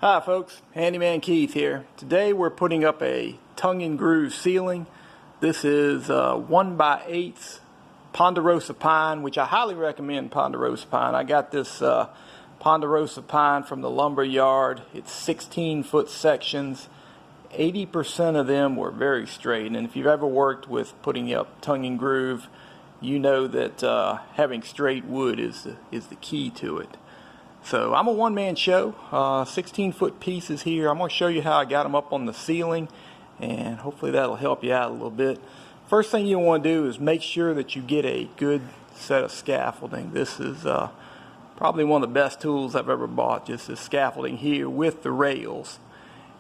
Hi folks, Handyman Keith here. Today we're putting up a tongue and groove ceiling. This is 1x8 Ponderosa pine, which I highly recommend Ponderosa pine. I got this Ponderosa pine from the lumber yard. It's 16-foot sections. 80% of them were very straight, and if you've ever worked with putting up tongue and groove, you know that having straight wood is the key to it. So I'm a one-man show, 16-foot pieces here. I'm going to show you how I got them up on the ceiling, and hopefully that'll help you out a little bit. First thing you want to do is make sure that you get a good set of scaffolding. This is probably one of the best tools I've ever bought, just this scaffolding here with the rails.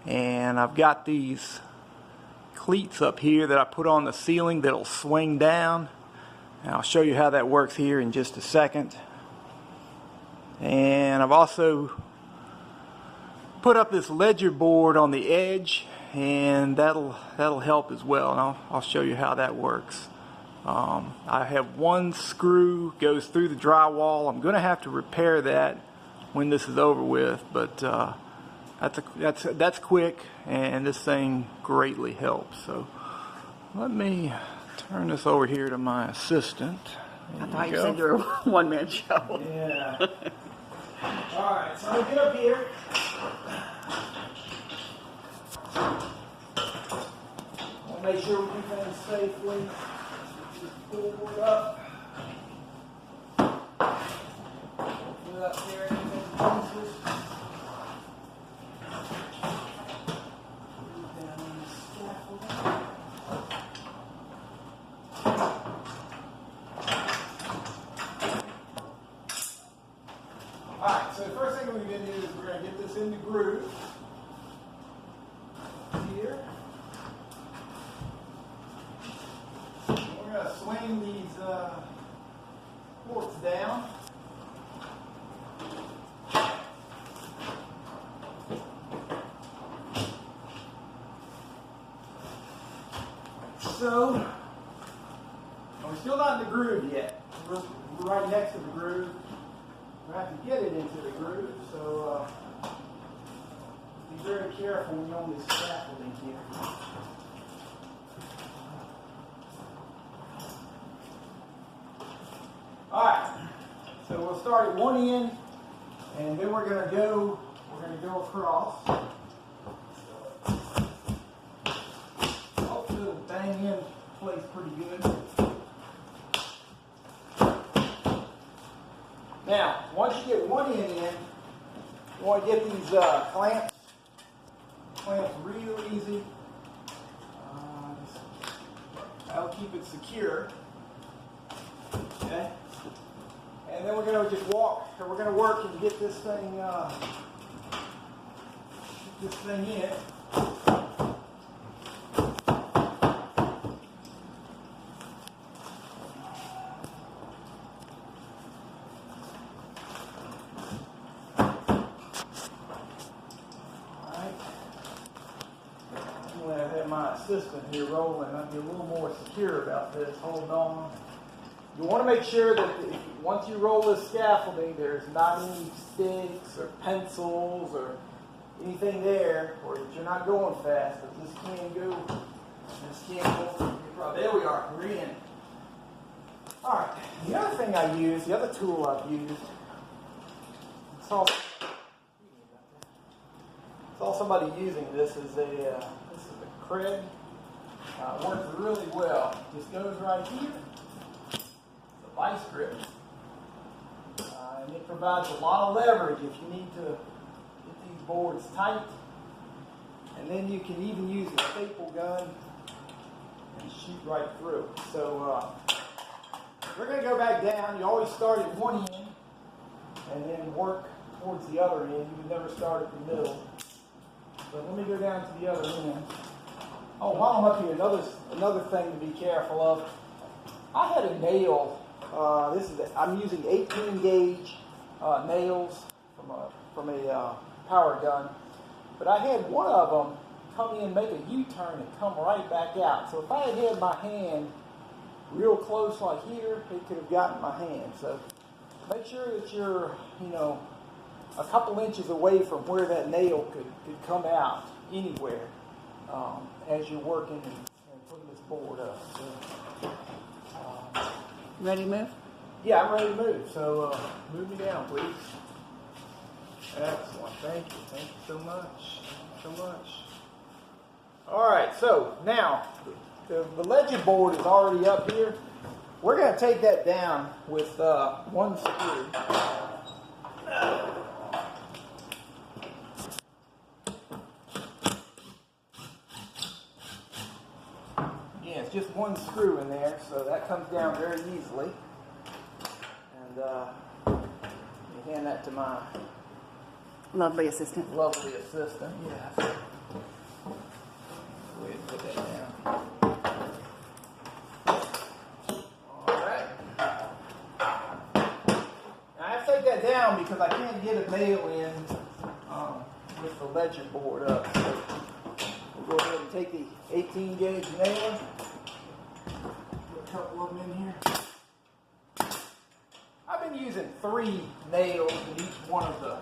And I've got these cleats up here that I put on the ceiling that'll swing down. And I'll show you how that works here in just a second. And I've also put up this ledger board on the edge, and that'll help as well, and I'll show you how that works. I have one screw goes through the drywall. I'm going to have to repair that when this is over with, but that's quick, and this thing greatly helps. So let me turn this over here to my assistant. I thought you said you were a one-man show. Yeah. Alright, so I'm going to get up here. I want to make sure we do things safely. Just pull it up. Put it up there in pieces. Down on the scaffolding. Alright, so the first thing we're going to do is we're going to get this in the groove here. We're going to swing these ports down. So, we're still not in the groove yet. We're right next to the groove. We have to get it into the groove, so be very careful when you're on this scaffolding here. Alright, so we'll start at one end, and then we're going to go across. Hopefully it'll bang in place pretty good. Now, once you get one end in, you want to get these clamps real easy. That'll keep it secure. Okay? And then we're going to just we're going to work and get this thing in. My assistant here rolling, I'll be a little more secure about this. Hold on. You want to make sure that once you roll this scaffolding, there's not any sticks or pencils or anything there, or that you're not going fast. But this can go. There we are. We're in. All right. The other thing the other tool I've used, saw somebody using this is a cred. Works really well. Just goes right here. It's a vice grip. And it provides a lot of leverage if you need to get these boards tight. And then you can even use a staple gun and shoot right through. So we're going to go back down. You always start at one end and then work towards the other end. You would never start at the middle. But let me go down to the other end. Oh, while I'm up here, another thing to be careful of. I had a nail. I'm using 18 gauge nails from a power gun, but I had one of them come in, make a U-turn, and come right back out. So if I had my hand real close like here, it could have gotten my hand. So make sure that you're, a couple inches away from where that nail could come out anywhere as you're working and putting this board up. So, Ready to move? yeah, I'm ready to move. So move me down, please. Excellent. Thank you. Thank you so much. Thank you so much. All right. So now the legend board is already up here. We're going to take that down with one screw. Yeah, it's just one screw in there, so that comes down very easily. And let me hand that to my Lovely assistant. lovely assistant. Yes. Go ahead and put that down. All right. Now I have to take that down because I can't get a nail in with the legend board up. So we'll go ahead and take the 18 gauge nail. Put a couple of them in here. I've been using 3 nails in each one of the